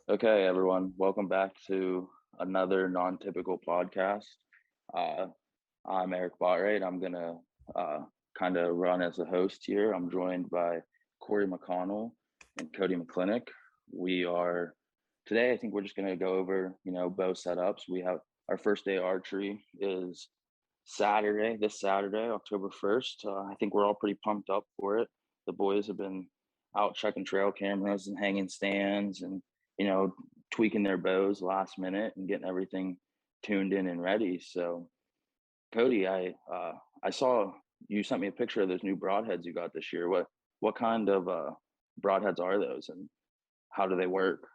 Okay, everyone, welcome back to another non-typical podcast. Uh, I'm Eric Botright. I'm gonna uh, kind of run as the host here. I'm joined by Corey McConnell and Cody McClinic. We are today. I think we're just gonna go over, bow setups. We have our first day archery is Saturday. This Saturday, October 1st. I think we're all pretty pumped up for it. The boys have been out checking trail cameras and hanging stands and tweaking their bows last minute and getting everything tuned in and ready. So, Cody, I saw you sent me a picture of those new broadheads you got this year. What kind of broadheads are those, and how do they work?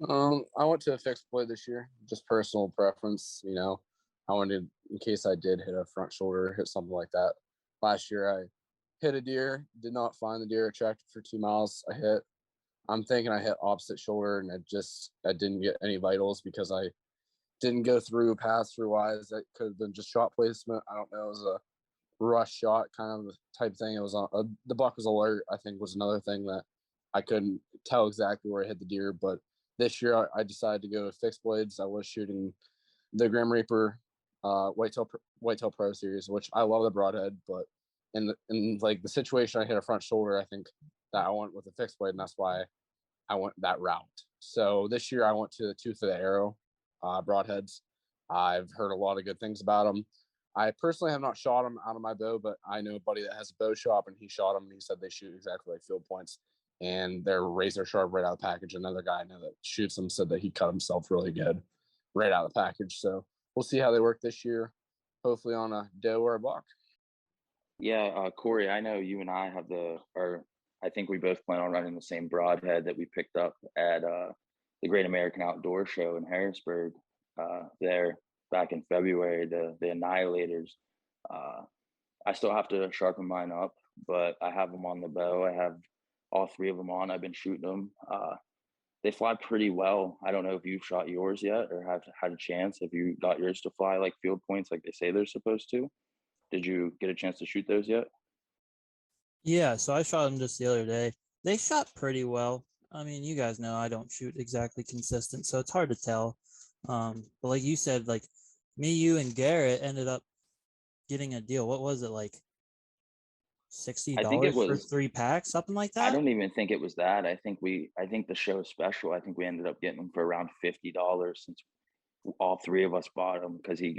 I went to a fixed blade this year, just personal preference. I wanted, in case I did hit a front shoulder, hit something like that. Last year, I hit a deer, did not find the deer, tracked for 2 miles. I'm thinking I hit opposite shoulder, and I didn't get any vitals because I didn't go through pass through wise. That could have been just shot placement. I don't know. It was a rush shot kind of type thing. It was on the buck was alert. I think was another thing that I couldn't tell exactly where I hit the deer. But this year I decided to go with fixed blades. I was shooting the Grim Reaper Whitetail Pro Series, which I love the broadhead, but in like the situation I hit a front shoulder, I think that I went with a fixed blade, and that's why I went that route. So this year I went to the Tooth of the Arrow broadheads. I've heard a lot of good things about them. I personally have not shot them out of my bow, but I know a buddy that has a bow shop, and he shot them, and he said they shoot exactly like field points, and they're razor sharp right out of the package. Another guy I know that shoots them said that he cut himself really good right out of the package. So we'll see how they work this year, hopefully on a doe or a buck. Yeah, Corey, I know you and I have I think we both plan on running the same broadhead that we picked up at the Great American Outdoor Show in Harrisburg there back in February, the Annihilators. Uh, I still have to sharpen mine up, but I have them on the bow. I have all three of them on. I've been shooting them. They fly pretty well. I don't know if you've shot yours yet or have had a chance. If you got yours to fly like field points like they say they're supposed to. Did you get a chance to shoot those yet? Yeah, so I shot them just the other day. They shot pretty well. I mean, you guys know I don't shoot exactly consistent, so it's hard to tell. But like you said, like me, you, and Garrett ended up getting a deal. What was it, like I think it $60 for was 3 packs, something like I that? don't even think it was that. I think the show special. I think we ended up getting them for around $50 since all three of us bought them because he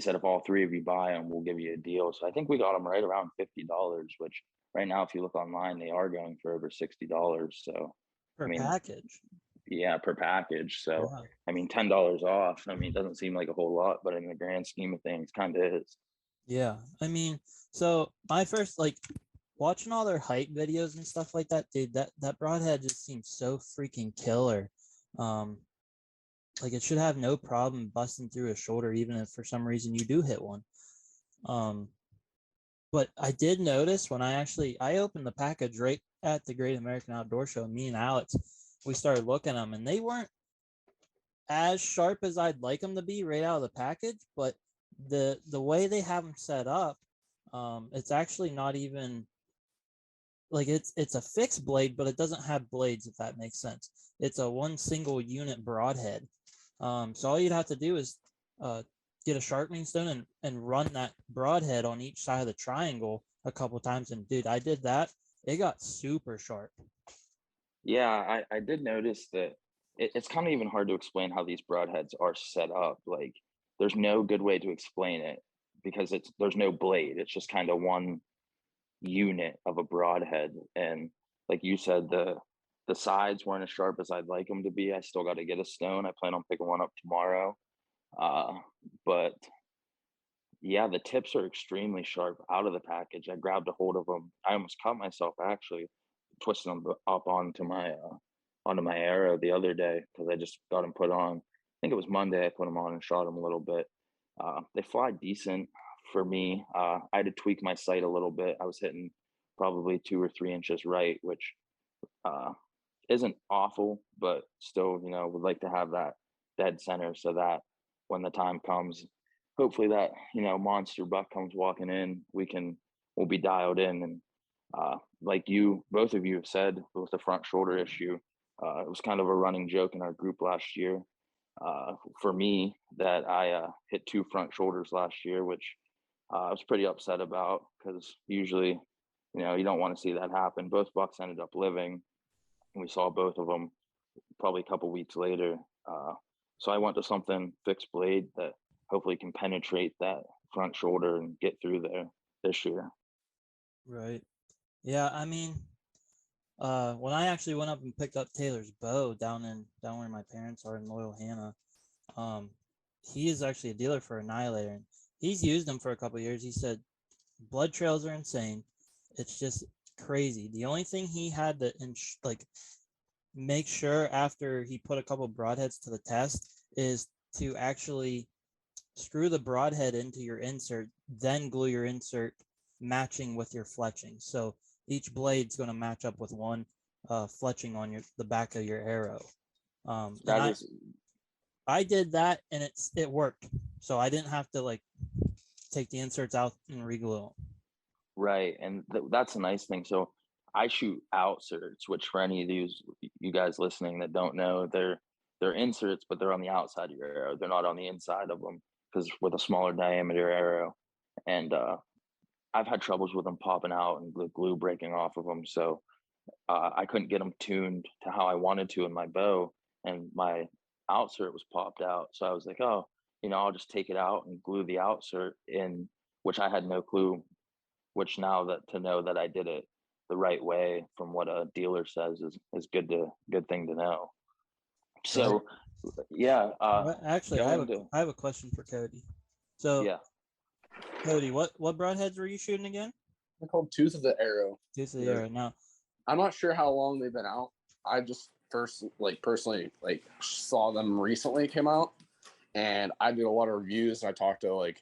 said if all three of you buy them, we'll give you a deal. So I think we got them right around $50, which right now, if you look online, they are going for over $60. So, I Per mean, package. yeah, per package. So, Yeah. I mean, $10 off. I mean, it doesn't seem like a whole lot, but in the grand scheme of things, kind of is. Yeah. I mean, so my first, like, watching all their hype videos and stuff like that, dude, that broadhead just seems so freaking killer. Um, like it should have no problem busting through a shoulder, even if for some reason you do hit one. Um, but I did notice when I opened the package right at the Great American Outdoor Show, me and Alex, we started looking at them, and they weren't as sharp as I'd like them to be right out of the package. But the way they have them set up, it's actually not even like it's a fixed blade, but it doesn't have blades, if that makes sense. It's a one single unit broadhead. So all you'd have to do is get a sharpening stone and run that broadhead on each side of the triangle a couple times. And dude, I did that. It got super sharp. Yeah, I did notice that it's kind of even hard to explain how these broadheads are set up. Like, there's no good way to explain it because there's no blade. It's just kind of one unit of a broadhead. And like you said, the sides weren't as sharp as I'd like them to be. I still got to get a stone. I plan on picking one up tomorrow. But yeah, the tips are extremely sharp out of the package. I grabbed a hold of them. I almost cut myself actually twisting them up onto my arrow the other day because I just got them put on. I think it was Monday. I put them on and shot them a little bit. They fly decent for me. I had to tweak my sight a little bit. I was hitting probably 2 or 3 inches right, which isn't awful, but still, would like to have that dead center so that when the time comes, hopefully that monster buck comes walking in, we'll be dialed in. And like both of you have said with the front shoulder issue, It was kind of a running joke in our group last year for me that I hit 2 front shoulders last year, which I was pretty upset about because usually, you don't want to see that happen. Both bucks ended up living, and we saw both of them probably a couple weeks later. So I went to something fixed blade that hopefully can penetrate that front shoulder and get through there this year. Right. Yeah, I mean, when I actually went up and picked up Taylor's bow down where my parents are in Loyal Hannah, he is actually a dealer for Annihilator, and he's used them for a couple of years. He said blood trails are insane. It's just crazy. The only thing he had to make sure after he put a couple broadheads to the test is to actually screw the broadhead into your insert, then glue your insert matching with your fletching. So each blade's going to match up with one fletching on the back of your arrow. I did that, and it worked. So I didn't have to take the inserts out and reglue them. Right, and that's a nice thing. So I shoot outserts, which for any of you guys listening that don't know, they're inserts, but they're on the outside of your arrow. They're not on the inside of them because with a smaller diameter arrow, and I've had troubles with them popping out and the glue breaking off of them. So I couldn't get them tuned to how I wanted to in my bow, and my outsert was popped out. So I was like, oh, I'll just take it out and glue the outsert in, which I had no clue. Which now to know that I did it the right way from what a dealer says is good thing to know. So yeah. Actually, I have a question for Cody. So yeah, Cody, what broadheads were you shooting again? They're called Tooth of the Arrow. Tooth of the Arrow. Now, I'm not sure how long they've been out. I just personally saw them recently came out, and I did a lot of reviews. And I talked to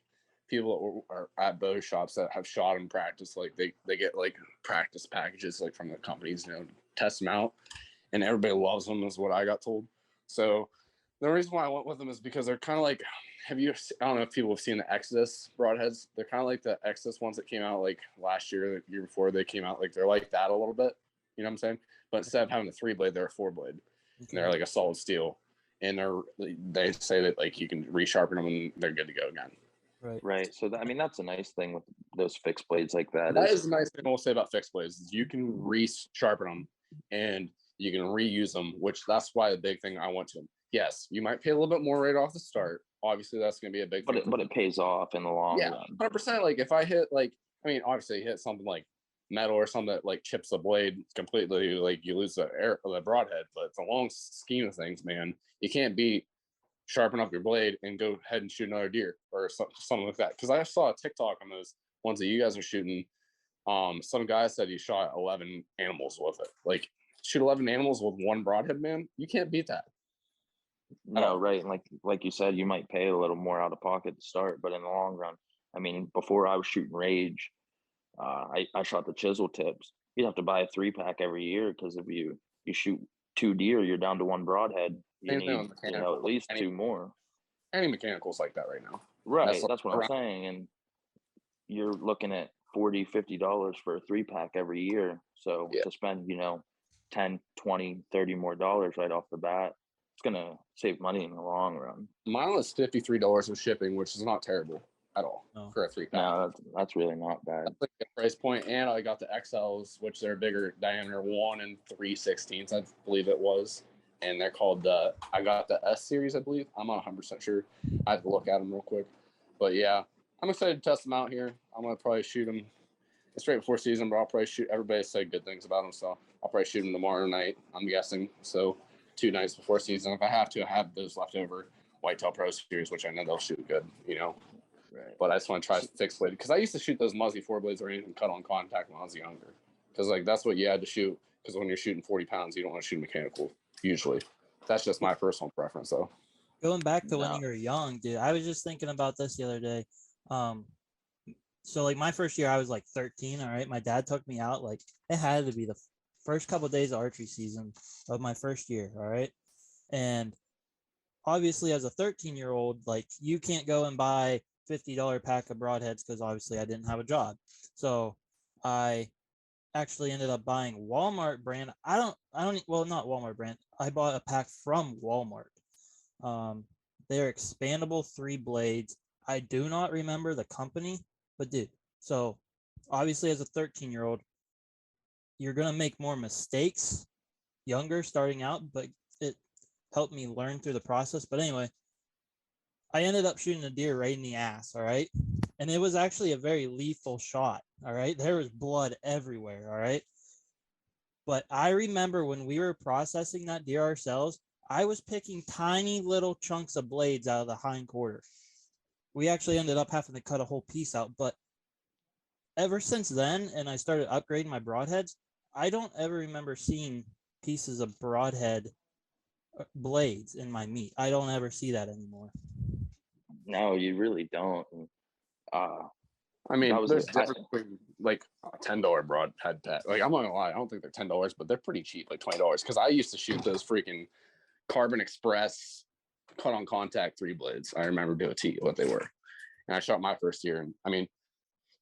people that are at bow shops that have shot in practice. They get practice packages from the companies, to test them out, and everybody loves them is what I got told. So the reason why I went with them is because they're kind of I don't know if people have seen the Exodus broadheads. They're kind of like the Exodus ones that came out last year, the year before they came out. They're like that a little bit. You know what I'm saying? But instead of having a 3-blade, they're a 4-blade. Okay. And they're a solid steel. And they say that you can resharpen them and they're good to go again. Right. So that's a nice thing with those fixed blades like that. That is a nice thing we'll say about fixed blades is you can resharpen them and you can reuse them, which that's why the big thing I want to them. Yes, you might pay a little bit more right off the start. Obviously, that's going to be a big thing. But it pays off in the long run. 100%. If I hit obviously you hit something like metal or something that chips the blade completely, you lose the broadhead. But it's a long scheme of things, man. You can't sharpen up your blade and go ahead and shoot another deer or something like that. Because I saw a TikTok on those ones that you guys are shooting. Some guy said he shot 11 animals with it. Shoot 11 animals with one broadhead, man. You can't beat that. No, right. And like you said, you might pay a little more out of pocket to start, but in the long run, before I was shooting Rage, I shot the chisel tips. You'd have to buy a 3-pack every year because if you shoot 2 deer, you're down to 1 broadhead. You need at least 2 more. Any mechanicals like that right now. Right, that's what I'm saying. And you're looking at $40-$50 for a 3-pack every year. So to spend 10, 20, 30 more dollars right off the bat, it's gonna save money in the long run. Mine was $53 with shipping, which is not terrible at all for a 3-pack. No, that's really not bad. That's a price point. And I got the XLs, which they're bigger diameter, 1 3/16, I believe it was. And they're called I got the S series, I believe. I'm not 100% sure. I have to look at them real quick. But yeah, I'm excited to test them out here. I'm gonna probably shoot them. It's right before season, but I'll probably shoot. Everybody said good things about them, so I'll probably shoot them tomorrow night, I'm guessing. So 2 nights before season. If I have to, I have those left over Whitetail Pro Series, which I know they'll shoot good, Right. But I just want to try fixed blade because I used to shoot those Muzzy 4-blades or anything cut on contact when I was younger. Because that's what you had to shoot. Because when you're shooting 40 pounds, you don't want to shoot mechanical usually. That's just my personal preference, though. Going back to when you were young, dude, I was just thinking about this the other day. So my first year, I was 13. All right, my dad took me out. It had to be the first couple of days of archery season of my first year. All right, and obviously as a 13-year-old, you can't go and buy $50 pack of broadheads because obviously I didn't have a job. So I actually ended up buying Walmart brand. Well, not Walmart brand. I bought a pack from Walmart. They're expandable 3 blades. I do not remember the company, but dude, so obviously as a 13-year-old, you're going to make more mistakes younger starting out, but it helped me learn through the process. But anyway, I ended up shooting a deer right in the ass, all right? And it was actually a very lethal shot, all right? There was blood everywhere, all right? But I remember when we were processing that deer ourselves, I was picking tiny little chunks of blades out of the hind quarter. We actually ended up having to cut a whole piece out. But ever since then, and I started upgrading my broadheads, I don't ever remember seeing pieces of broadhead blades in my meat. I don't ever see that anymore. No, you really don't. I mean, That was there's it. difference between like a $10 broadhead pet. Like, I'm not gonna lie, I don't think they're $10, but they're pretty cheap, like $20. Because I used to shoot those freaking Carbon Express cut on contact 3 blades. I remember to a T what they were, and I shot my first year. And I mean,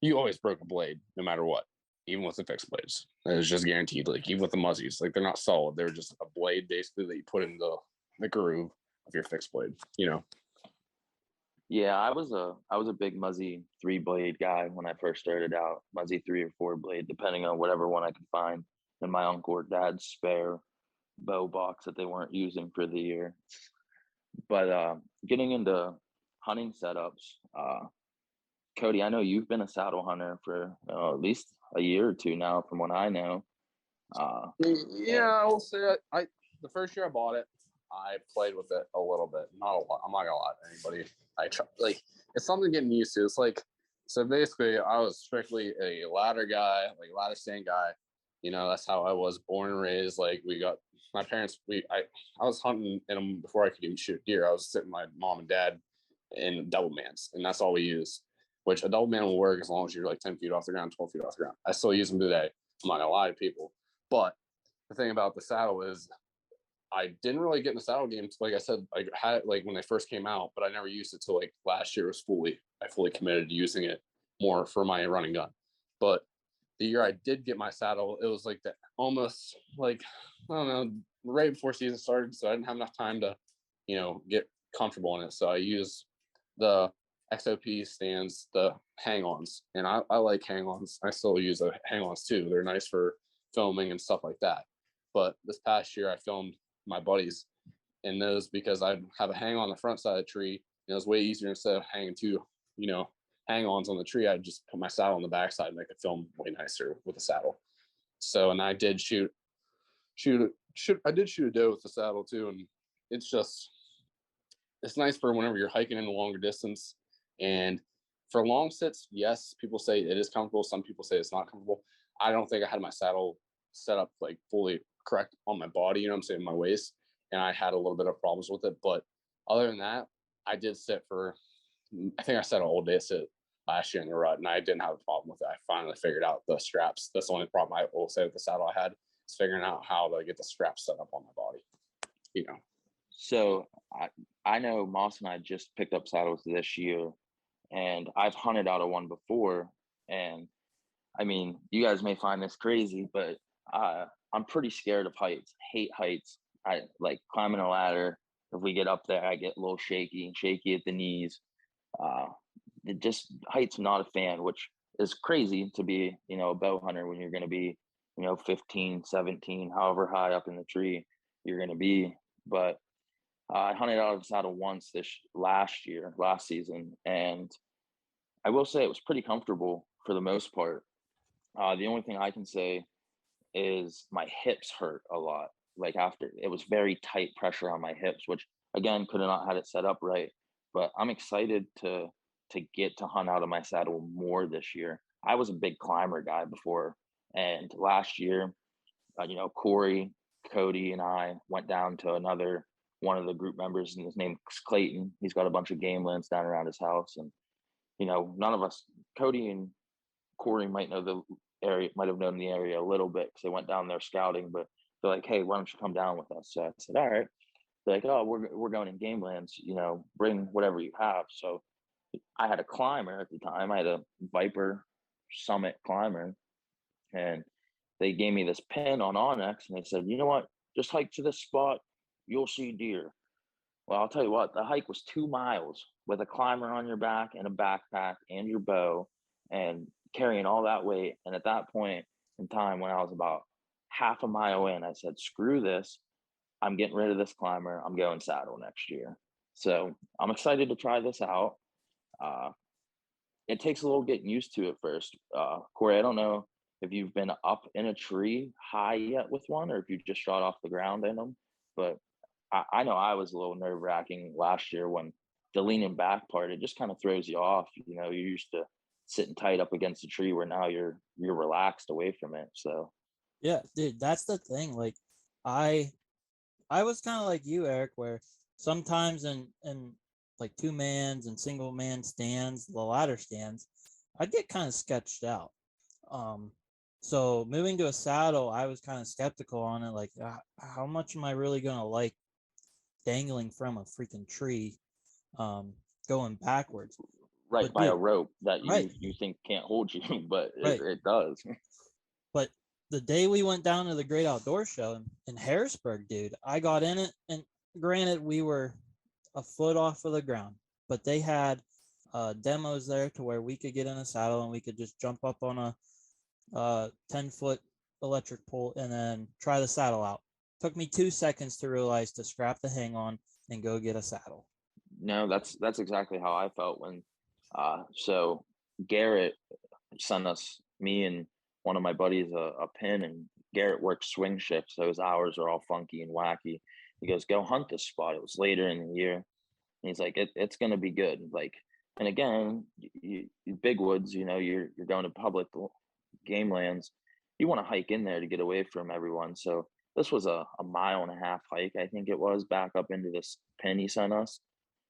you always broke a blade no matter what, even with the fixed blades. It was just guaranteed. Like, even with the muzzies, like, they're not solid. They're just a blade basically that you put in the groove of your fixed blade. You know. Yeah, I was a big Muzzy 3 blade guy when I first started out. Muzzy 3 or 4 blade, depending on whatever one I could find in my uncle or dad's spare bow box that they weren't using for the year. But getting into hunting setups, Cody, I know you've been a saddle hunter for at least a year or two now, from what I know. Yeah, I will say I the first year I bought it, I played with it a little bit, not a lot. I'm not gonna lie to anybody. I try, like, it's something getting used to. It's like, so basically, I was strictly a ladder guy, like ladder stand guy. You know, that's how I was born and raised. Like, we got my parents. I was hunting in them before I could even shoot deer. I was sitting with my mom and dad in double mans, and that's all we use. Which a double man will work as long as you're like 10 feet off the ground, 12 feet off the ground. I still use them today. I'm not gonna lie to people. But the thing about the saddle is I didn't really get in the saddle game. Like I said, I had it like when they first came out, but I never used it till like last year was I fully committed to using it more for my running gun. But the year I did get my saddle, it was like that almost like, I don't know, right before season started. So I didn't have enough time to, get comfortable in it. So I used the XOP stands, the hang-ons, and I like hang-ons. I still use the hang-ons too. They're nice for filming and stuff like that. But this past year I filmed my buddies in those because I have a hang on the front side of the tree. And it was way easier instead of hanging two, hang-ons on the tree. I just put my saddle on the backside and make it film way nicer with a saddle. So, and I did I did shoot a doe with the saddle too. And it's nice for whenever you're hiking in a longer distance. And for long sits, yes, people say it is comfortable. Some people say it's not comfortable. I don't think I had my saddle set up like fully correct on my body, you know what I'm saying, my waist, and I had a little bit of problems with it. But other than that, I did sit for, I think I set an all day sit last year in the rut, and I didn't have a problem with it. I finally figured out the straps. That's the only problem I will say with the saddle I had, is figuring out how to get the straps set up on my body. So I know Moss and I just picked up saddles this year, and I've hunted out of one before. And I mean, you guys may find this crazy, but I'm pretty scared of heights. Hate heights. I like climbing a ladder. If we get up there, I get a little shaky at the knees. It just heights, not a fan, which is crazy to be, a bow hunter when you're going to be, 15, 17, however high up in the tree you're going to be. But I hunted out of the saddle once last season, and I will say it was pretty comfortable for the most part. The only thing I can say is my hips hurt a lot. Like, after, it was very tight pressure on my hips, which again could have not had it set up right. But I'm excited to get to hunt out of my saddle more this year. I was a big climber guy before, and last year, Corey, Cody, and I went down to another one of the group members, and his name's Clayton. He's got a bunch of game lands down around his house, and none of us, Cody and Corey might know the area, might have known the area a little bit because they went down there scouting, but they're like, hey, why don't you come down with us? So I said, all right. They're like, oh, we're going in game lands, bring whatever you have. So I had a climber at the time. I had a Viper Summit climber, and they gave me this pin on Onyx, and they said, you know what, just hike to this spot, you'll see deer. Well, I'll tell you what, the hike was 2 miles with a climber on your back and a backpack and your bow and carrying all that weight. And at that point in time, when I was about half a mile in, I said, screw this. I'm getting rid of this climber. I'm going saddle next year. So I'm excited to try this out. It takes a little getting used to at first. Corey, I don't know if you've been up in a tree high yet with one, or if you just shot off the ground in them, but I know I was a little nerve wracking last year when the leaning back part, it just kind of throws you off. You know, you're used to sitting tight up against the tree where now you're relaxed away from it. So Yeah, dude, that's the thing. Like, I was kind of like you, Eric, where sometimes in like 2-mans and single man stands, the ladder stands, I'd get kind of sketched out. So moving to a saddle, I was kind of skeptical on it. Like, how much am I really gonna like dangling from a freaking tree, going backwards? right, But by a dude, rope that right, you think can't hold you, but right. it does. But the day we went down to the Great Outdoor Show in Harrisburg, dude, I got in it, and granted, we were a foot off of the ground, but they had demos there to where we could get in a saddle and we could just jump up on a 10-foot electric pole and then try the saddle out. Took me 2 seconds to realize to scrap the hang on and go get a saddle. No, that's exactly how I felt when so Garrett sent me and one of my buddies a pin, and Garrett works swing shift, so his hours are all funky and wacky. He goes, go hunt this spot. It was later in the year, and he's like, it's gonna be good. Like, and again, you big woods, you know, you're going to public game lands. You want to hike in there to get away from everyone. So this was a 1.5 mile hike, I think it was, back up into this pin he sent us.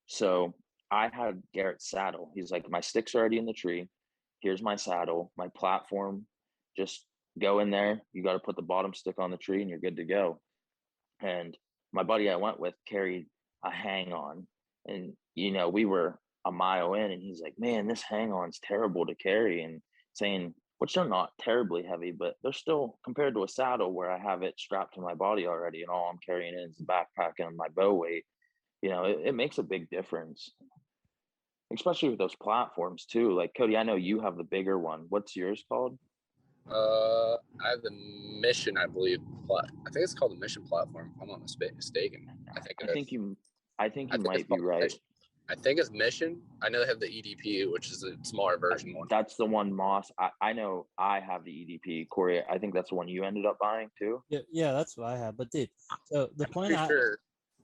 So I had Garrett's saddle. He's like, my stick's already in the tree. Here's my saddle, my platform. Just go in there. You got to put the bottom stick on the tree and you're good to go. And my buddy I went with carried a hang on. And, you know, we were a mile in, and he's like, man, this hang on's terrible to carry. And saying, which they're not terribly heavy, but they're still, compared to a saddle where I have it strapped to my body already and all I'm carrying is the backpack and my bow weight, you know, it makes a big difference, especially with those platforms too. Like, Cody, I know you have the bigger one. What's yours called? I have the Mission, I believe. I think it's called the Mission platform. If I'm not mistaken. I think you might be right. I think it's Mission. I know they have the EDP, which is a smaller version one. That's the one, Moss. I know I have the EDP. Corey, I think that's the one you ended up buying too. Yeah, that's what I have. But dude, so the point sure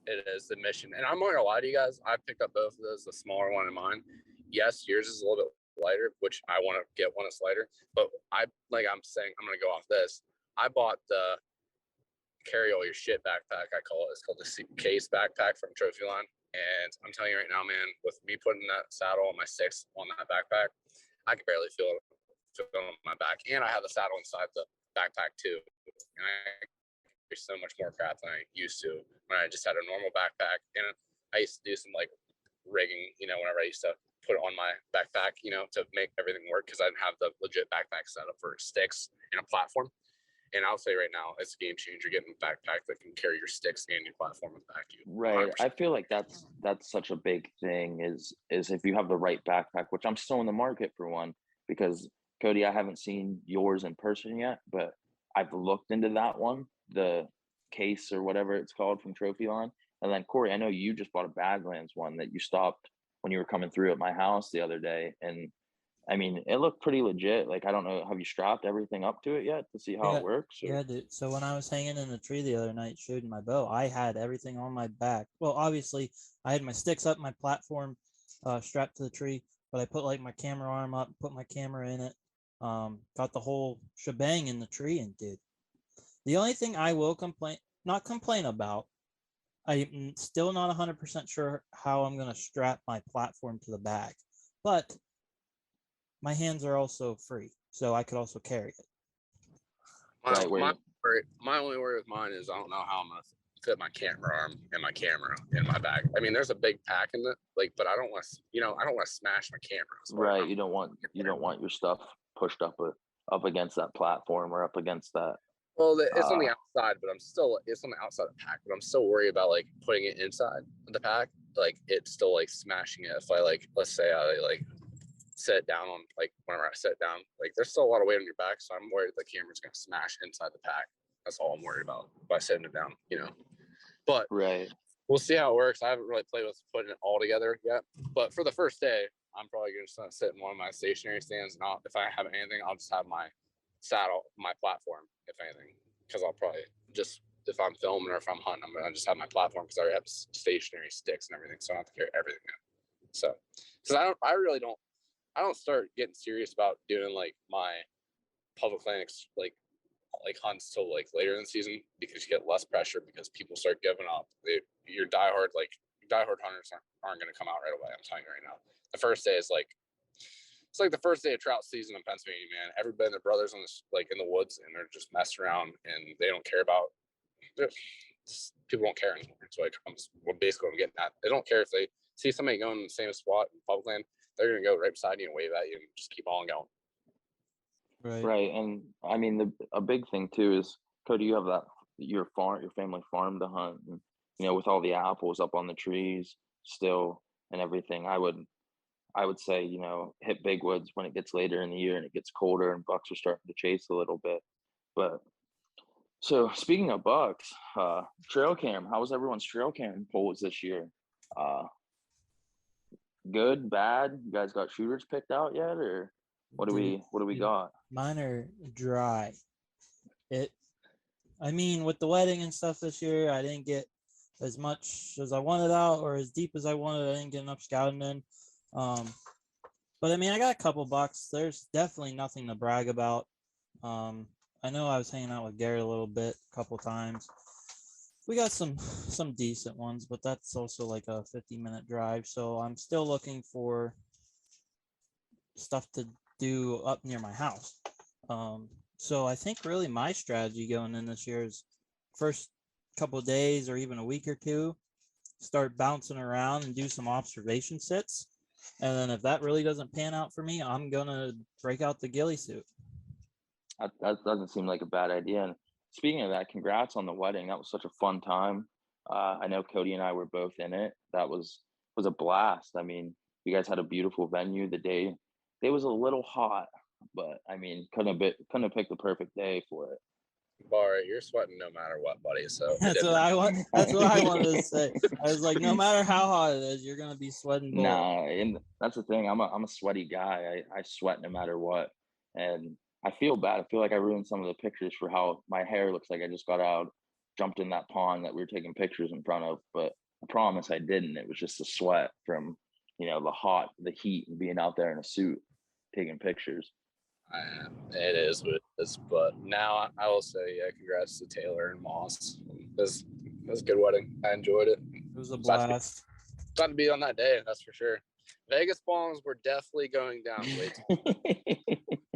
it is the Mission, and I'm not gonna lie to you guys. I picked up both of those, the smaller one and mine. Yes, yours is a little bit lighter, which I want to get one that's lighter. But I'm saying, I'm gonna go off this. I bought the carry all your shit backpack. I call it. It's called the C.A.Y.S backpack from Trophyline. And I'm telling you right now, man, with me putting that saddle and my sticks on that backpack, I can barely feel it on my back. And I have the saddle inside the backpack too. And I carry so much more crap than I used to when I just had a normal backpack. And I used to do some like rigging, you know, whenever I used to put it on my backpack, you know, to make everything work, because I didn't have the legit backpack set up for sticks and a platform. And I'll say right now, it's a game changer getting a backpack that can carry your sticks and your platform with back you. Right. 100%. I feel like that's such a big thing is if you have the right backpack, which I'm still in the market for one, because Cody, I haven't seen yours in person yet, but I've looked into that one, the C.A.Y.S or whatever it's called from Trophyline. And then Corey, I know you just bought a Badlands one that you stopped when you were coming through at my house the other day. And I mean, it looked pretty legit. Like, I don't know, have you strapped everything up to it yet to see how it works? Or? Yeah, dude. So when I was hanging in the tree the other night shooting my bow, I had everything on my back. Well, obviously, I had my sticks up, my platform strapped to the tree, but I put like my camera arm up, put my camera in it, got the whole shebang in the tree. And dude, the only thing I will not complain about, I'm still not 100% sure how I'm going to strap my platform to the back, but my hands are also free, so I could also carry it. My only worry with mine is I don't know how I'm going to fit my camera arm and my camera in my bag. I mean, there's a big pack in it, like, but I don't want to, I don't want to smash my camera. Right. You don't want your stuff pushed up up against that platform or up against that. Well, it's on the outside, but it's on the outside of the pack, but I'm still worried about like putting it inside the pack. Like it's still like smashing it. If I like, let's say I like set it down on like whenever I set down, like there's still a lot of weight on your back. So I'm worried the camera's going to smash inside the pack. That's all I'm worried about by setting it down, but Right. We'll see how it works. I haven't really played with putting it all together yet, but for the first day, I'm probably going to sit in one of my stationary stands. And if I have anything, I'll just have my saddle, my platform, if anything, because I'll probably just, if I'm filming or if I'm hunting, I'm going to just have my platform because I already have stationary sticks and everything. So I don't have to carry everything in. So, because I don't start getting serious about doing like my public clinics, like hunts till like later in the season because you get less pressure because people start giving up. Your diehard hunters aren't going to come out right away. I'm telling you right now. The first day is like, it's like the first day of trout season in Pennsylvania, man. Everybody and their brothers in this, like in the woods, and they're just messing around and they don't care about. People don't care anymore. So like, basically I'm getting at. They don't care if they see somebody going in the same spot in public land. They're going to go right beside you and wave at you and just keep on going. Right. And I mean, a big thing too is, Cody, you have your family farm to hunt, and, with all the apples up on the trees still and everything. I would say, hit big woods when it gets later in the year and it gets colder and bucks are starting to chase a little bit. But so speaking of bucks, trail cam, how was everyone's trail cam polls this year? Good, bad? You guys got shooters picked out yet, or what do we got? Mine are dry. I mean, with the wedding and stuff this year, I didn't get as much as I wanted out or as deep as I wanted. I didn't get enough scouting in. But I mean, I got a couple bucks. There's definitely nothing to brag about. I know I was hanging out with Gary a little bit, a couple times. We got some decent ones, but that's also like a 50-minute drive. So I'm still looking for stuff to do up near my house. So I think really my strategy going in this year is first couple of days or even a week or two, start bouncing around and do some observation sits. And then if that really doesn't pan out for me, I'm going to break out the ghillie suit. That doesn't seem like a bad idea. And speaking of that, congrats on the wedding. That was such a fun time. I know Cody and I were both in it. That was a blast. I mean, you guys had a beautiful venue. The day was a little hot, but I mean, couldn't have picked the perfect day for it. Bar, you're sweating no matter what, buddy. So that's what I wanted to say. I was like, no matter how hot it is, you're gonna be sweating. Nah, and that's the thing. I'm a sweaty guy. I sweat no matter what, and I feel bad. I feel like I ruined some of the pictures for how my hair looks like I just got out, jumped in that pond that we were taking pictures in front of. But I promise I didn't. It was just the sweat from the heat, and being out there in a suit taking pictures. It is what it is, but now I will say, yeah, congrats to Taylor and Moss. It was a good wedding. I enjoyed it. It was a blast. Glad to be on that day, that's for sure. Vegas bongs were definitely going down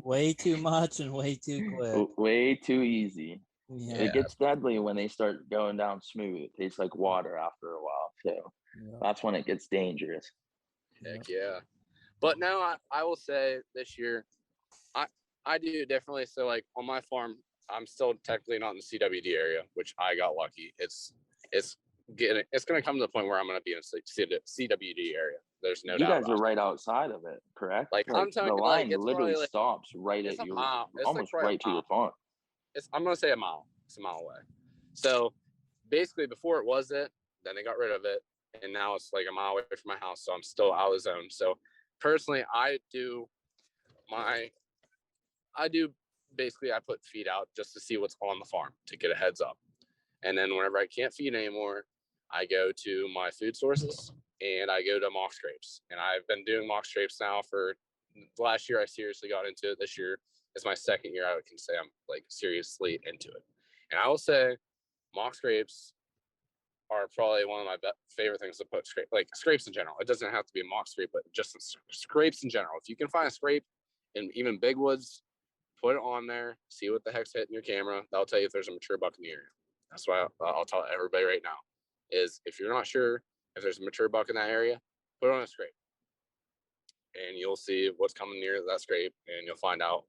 way too much and way too quick. Way too easy. Yeah. It gets deadly when they start going down smooth. It tastes like water after a while. So that's when it gets dangerous. Heck yeah. But now I will say this year, I do differently. So like on my farm, I'm still technically not in the CWD area, which I got lucky. It's going to come to the point where I'm going to be in the CWD area. There's no doubt. You guys are right outside of it, correct? Like I'm telling you, the line literally stops right at your almost right to your farm. I'm going to say a mile. It's a mile away. So basically, before it was it, then they got rid of it, and now it's like a mile away from my house. So I'm still out of the zone. So personally, I put feed out just to see what's on the farm to get a heads up. And then whenever I can't feed anymore, I go to my food sources and I go to mock scrapes. And I've been doing mock scrapes now for last year. I seriously got into it. This year is my second year. I can say I'm like seriously into it. And I will say mock scrapes are probably one of my favorite things to put scrapes in general. It doesn't have to be a mock scrape, but just scrapes in general. If you can find a scrape in even big woods, put it on there, see what the heck's hitting your camera. That'll tell you if there's a mature buck in the area. That's why I'll tell everybody right now is if you're not sure if there's a mature buck in that area, put it on a scrape. And you'll see what's coming near that scrape, and you'll find out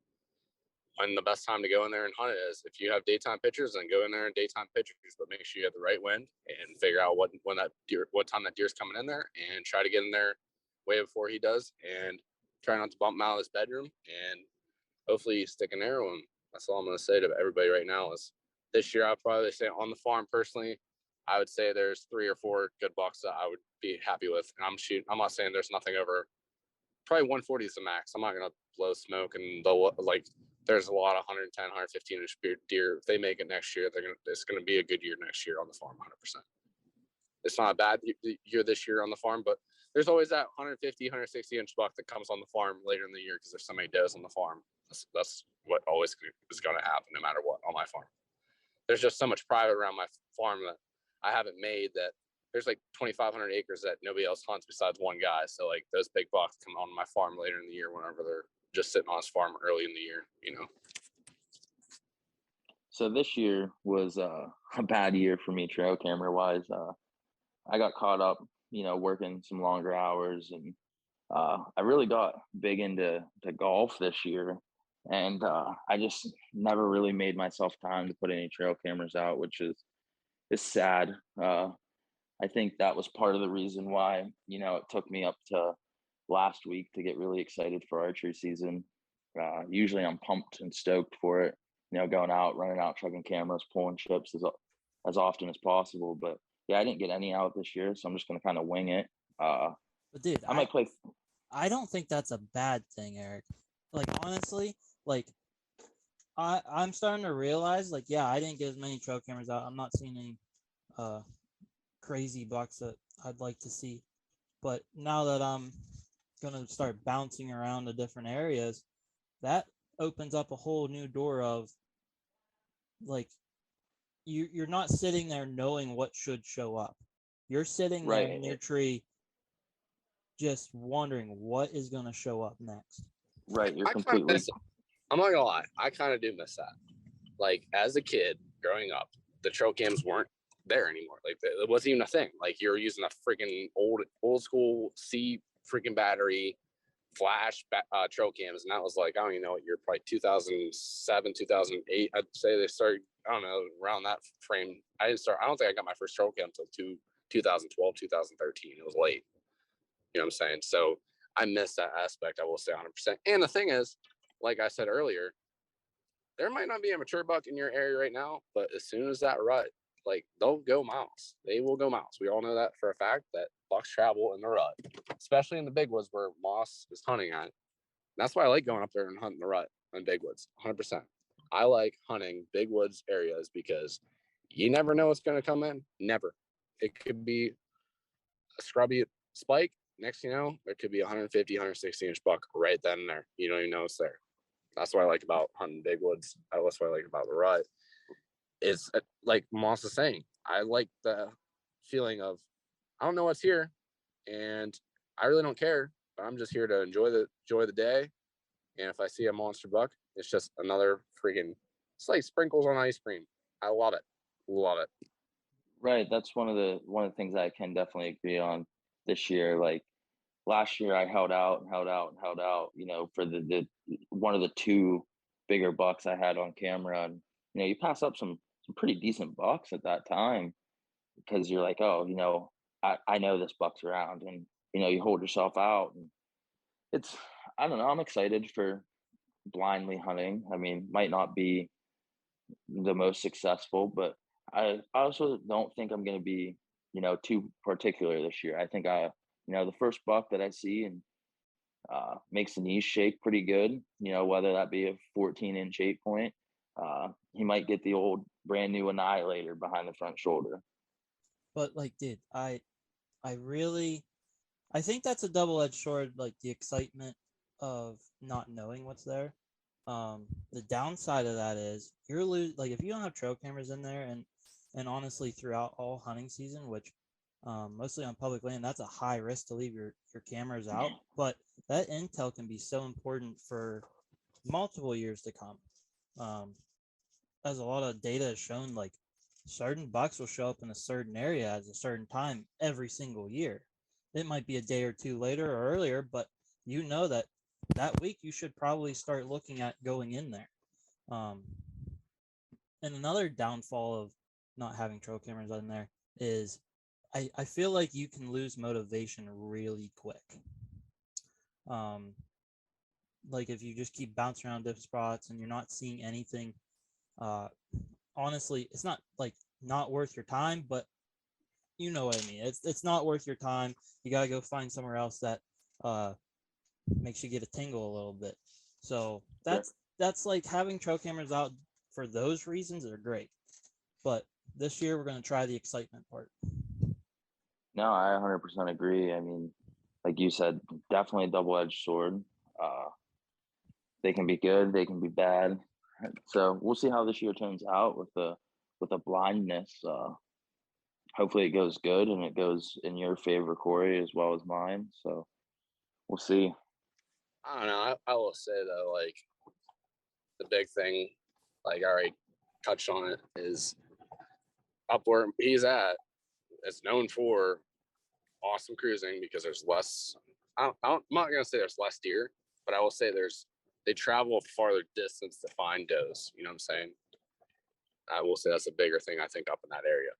when the best time to go in there and hunt it is. If you have daytime pictures, then go in there in daytime pictures, but make sure you have the right wind and figure out what time that deer's coming in there, and try to get in there way before he does, and try not to bump him out of his bedroom, and hopefully stick an arrow in. That's all I'm going to say to everybody right now. Is this year I'll probably say on the farm personally, I would say there's 3 or 4 good bucks that I would be happy with. And I'm not saying there's nothing over. Probably 140 is the max. I'm not going to blow smoke, and there's a lot of 110, 115 inch deer. If they make it next year, it's going to be a good year next year on the farm, 100%. It's not a bad year this year on the farm, but there's always that 150, 160 inch buck that comes on the farm later in the year because there's so many does on the farm. That's what always is going to happen no matter what on my farm. There's just so much private around my farm that I haven't made, that there's like 2,500 acres that nobody else hunts besides one guy. So like those big bucks come on my farm later in the year whenever they're just sitting on his farm early in the year, you know. So this year was a bad year for me trail camera wise. I got caught up, working some longer hours, and I really got big into golf this year, and I just never really made myself time to put any trail cameras out, which is sad. I think that was part of the reason why, it took me up to last week to get really excited for archery season. Usually I'm pumped and stoked for it, going out, running out, chucking cameras, pulling chips as often as possible. But yeah, I didn't get any out this year, so I'm just going to kind of wing it. But dude, I might play. I don't think that's a bad thing, Eric. Like, honestly, like, I'm starting to realize, like, yeah, I didn't get as many trail cameras out. I'm not seeing any crazy bucks that I'd like to see. But now that I'm going to start bouncing around to different areas, that opens up a whole new door of, like, you're not sitting there knowing what should show up. You're sitting there in your tree just wondering what is going to show up next. Right, you're completely. I'm not gonna lie, I kind of do miss that. Like, as a kid growing up, the trail cams weren't there anymore. Like, it wasn't even a thing. Like, you're using a freaking old school C freaking battery flash trail cams, and that was like, I don't even know what year, probably 2007, 2008. I'd say they started, I don't know, around that frame. I don't think I got my first trail cam until 2012, 2013. It was late. You know what I'm saying? So I miss that aspect, I will say 100%. And the thing is, like I said earlier, there might not be a mature buck in your area right now, but as soon as that rut, like, they'll go miles. They will go miles. We all know that for a fact, that bucks travel in the rut, especially in the big woods where Moss is hunting at. That's why I like going up there and hunting the rut in big woods, 100%. I like hunting big woods areas because you never know what's going to come in. Never. It could be a scrubby spike. Next, there could be 150, 160 inch buck right then and there. You don't even know it's there. That's what I like about hunting big woods. That's what I like about the rut. It's like Moss is saying, I like the feeling of, I don't know what's here, and I really don't care, but I'm just here to enjoy the day. And if I see a monster buck, it's just another freaking, it's like sprinkles on ice cream. I love it. Love it. Right. That's one of the things I can definitely agree on this year. Like, last year I held out, for the one of the 2 bigger bucks I had on camera. And, you pass up some pretty decent bucks at that time because you're like, oh, I know this buck's around, and, you hold yourself out, and I don't know, I'm excited for blindly hunting. I mean, might not be the most successful, but I also don't think I'm going to be, too particular this year. I think the first buck that I see and makes the knees shake pretty good, whether that be a 14-inch 8-point, he might get the old brand new Annihilator behind the front shoulder. But, like, dude, I think that's a double-edged sword, like the excitement of not knowing what's there. The downside of that is like, if you don't have trail cameras in there, and honestly throughout all hunting season, which mostly on public land, that's a high risk to leave your cameras out. But that intel can be so important for multiple years to come. As a lot of data has shown, like, certain bucks will show up in a certain area at a certain time every single year. It might be a day or two later or earlier, but that week you should probably start looking at going in there. And another downfall of not having trail cameras in there is I feel like you can lose motivation really quick. Like if you just keep bouncing around different spots and you're not seeing anything, honestly, it's not like not worth your time, but you know what I mean. It's not worth your time. You gotta go find somewhere else that makes you get a tingle a little bit. So that's like having trail cameras out for those reasons are great. But this year we're gonna try the excitement part. No, I 100% agree. I mean, like you said, definitely a double-edged sword. They can be good, they can be bad. So we'll see how this year turns out with the blindness. Hopefully it goes good and it goes in your favor, Corey, as well as mine. So we'll see. I don't know. I will say though, like the big thing, like I already touched on it, is up where he's at. It's known for awesome cruising because there's less. I'm not gonna say there's less deer, but I will say they travel a farther distance to find does. You know what I'm saying? I will say that's a bigger thing I think up in that area.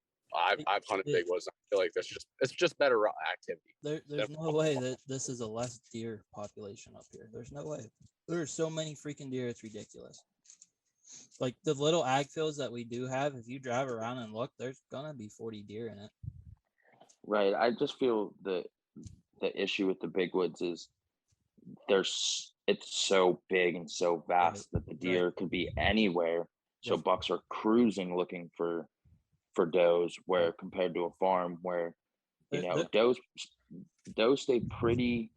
I've hunted big woods. I feel like it's just better activity. There's no way that this is a less deer population up here. There's no way. There are so many freaking deer, it's ridiculous. Like the little ag fields that we do have, if you drive around and look, there's gonna be 40 deer in it. Right. I just feel the issue with the big woods is it's so big and so vast that the deer could be anywhere. So bucks are cruising looking for does, where compared to a farm where does stay pretty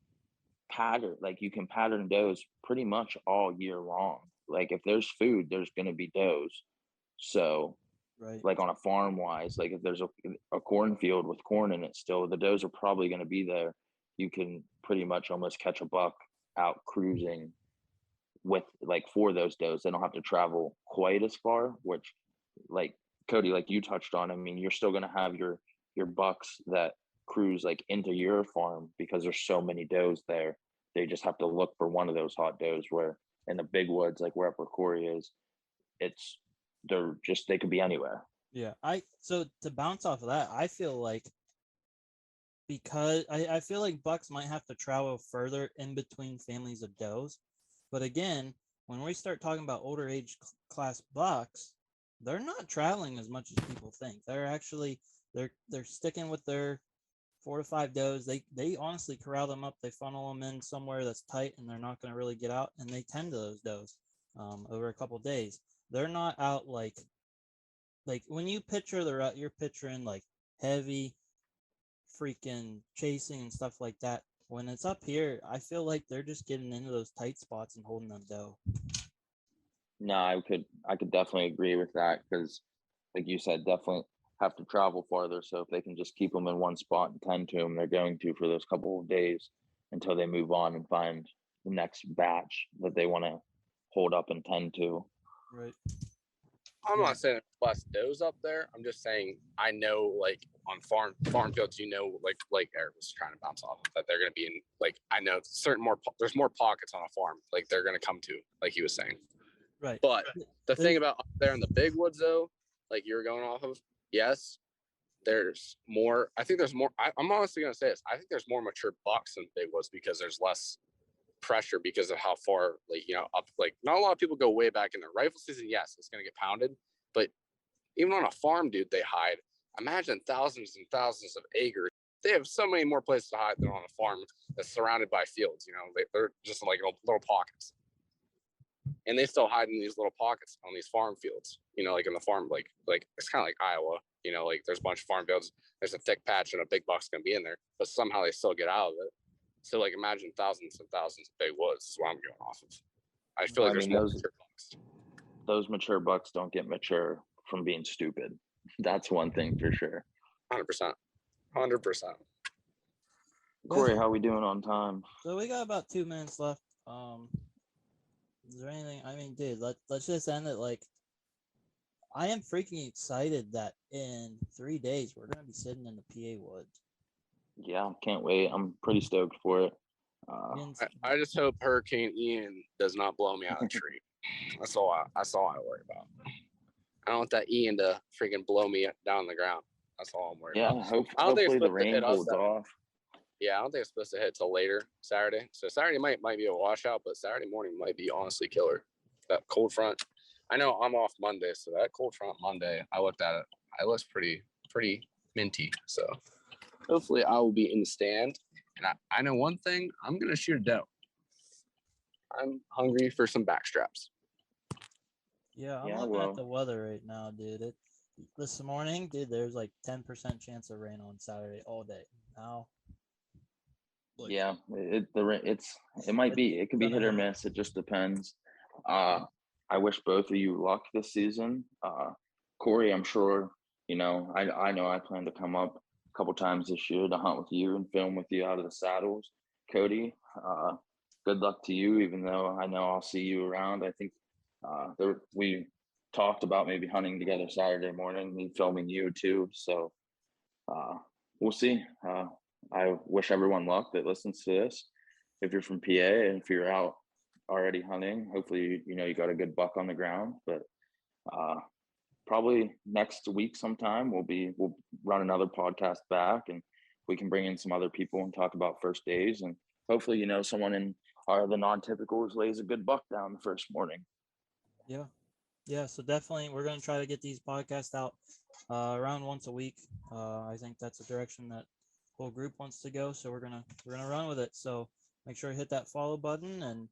patterned. Like you can pattern does pretty much all year long. Like if there's food, there's going to be does. So like on a farm wise, like if there's a cornfield with corn in it still, the does are probably going to be there. You can pretty much almost catch a buck out cruising with like for those does. They don't have to travel quite as far, which like Cody, like you touched on, I mean, you're still going to have your bucks that cruise like into your farm because there's so many does there. They just have to look for one of those hot does, where in the big woods, like wherever Corey is, they could be anywhere. Yeah. So to bounce off of that, I feel like because I feel like bucks might have to travel further in between families of does. But again, when we start talking about older age class bucks, they're not traveling as much as people think. They're actually they're sticking with their 4 to 5 does. They honestly corral them up. They funnel them in somewhere that's tight, and they're not going to really get out. And they tend to those does over a couple days. They're not out like when you picture the route, you're picturing like heavy freaking chasing and stuff like that. When it's up here, I feel like they're just getting into those tight spots and holding them doe. No, I could definitely agree with that because, like you said, definitely have to travel farther. So if they can just keep them in one spot and tend to them, they're going to for those couple of days until they move on and find the next batch that they want to hold up and tend to. Right. I'm not saying less does up there. I'm just saying I know, like on farm fields, like Eric was trying to bounce off of, that they're going to be in. Like I know there's more pockets on a farm. Like they're going to come to, like he was saying. Right. But the thing about up there in the big woods, though, like you were going off of, yes, there's more. I think there's more. I'm honestly going to say this. I think there's more mature bucks in big woods because there's less pressure because of how far, up. Like not a lot of people go way back in their rifle season. Yes, it's going to get pounded, but even on a farm, dude, they hide. Imagine thousands and thousands of acres. They have so many more places to hide than on a farm that's surrounded by fields. They're just like little pockets. And they still hide in these little pockets on these farm fields, like in the farm, like it's kind of like Iowa, like there's a bunch of farm fields, there's a thick patch and a big buck's gonna be in there, but somehow they still get out of it. So like imagine thousands and thousands of big woods is what I'm going off of. I feel like there's more mature bucks. Those mature bucks don't get mature from being stupid. That's one thing for sure. 100%. Corey, how are we doing on time? So we got about 2 minutes left. Is there anything? I mean, dude, let's just end it. Like, I am freaking excited that in 3 days we're gonna be sitting in the PA woods. Yeah, can't wait. I'm pretty stoked for it. I just hope Hurricane Ian does not blow me out of the tree. That's all I worry about. I don't want that Ian to freaking blow me down the ground. That's all I'm worried about. I don't think it's hopefully the supposed to rain hit us. holds off. Yeah, I don't think it's supposed to hit till later Saturday. So Saturday might be a washout, but Saturday morning might be honestly killer. That cold front. I know I'm off Monday, so that cold front Monday, I looked at it. It looks pretty minty. So hopefully I will be in the stand. And I know one thing, I'm gonna shoot a doe. I'm hungry for some backstraps. Yeah, I'm looking at the weather right now, dude. This morning, dude, there's like 10% chance of rain on Saturday all day. Now, yeah, it might be. It could be hit or miss. It just depends. I wish both of you luck this season. Corey, I'm sure I know I plan to come up a couple times this year to hunt with you and film with you out of the saddles. Cody, good luck to you. Even though I know I'll see you around. I think we talked about maybe hunting together Saturday morning, me filming you too. So we'll see. I wish everyone luck that listens to this. If you're from PA and if you're out already hunting, hopefully you got a good buck on the ground. But probably next week sometime we'll run another podcast back and we can bring in some other people and talk about first days, and hopefully someone in the non-typicals lays a good buck down the first morning. Yeah, so definitely we're going to try to get these podcasts out around once a week. I think that's a direction that whole group wants to go, so we're gonna run with it. So make sure to hit that follow button and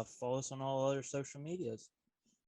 follow us on all other social medias.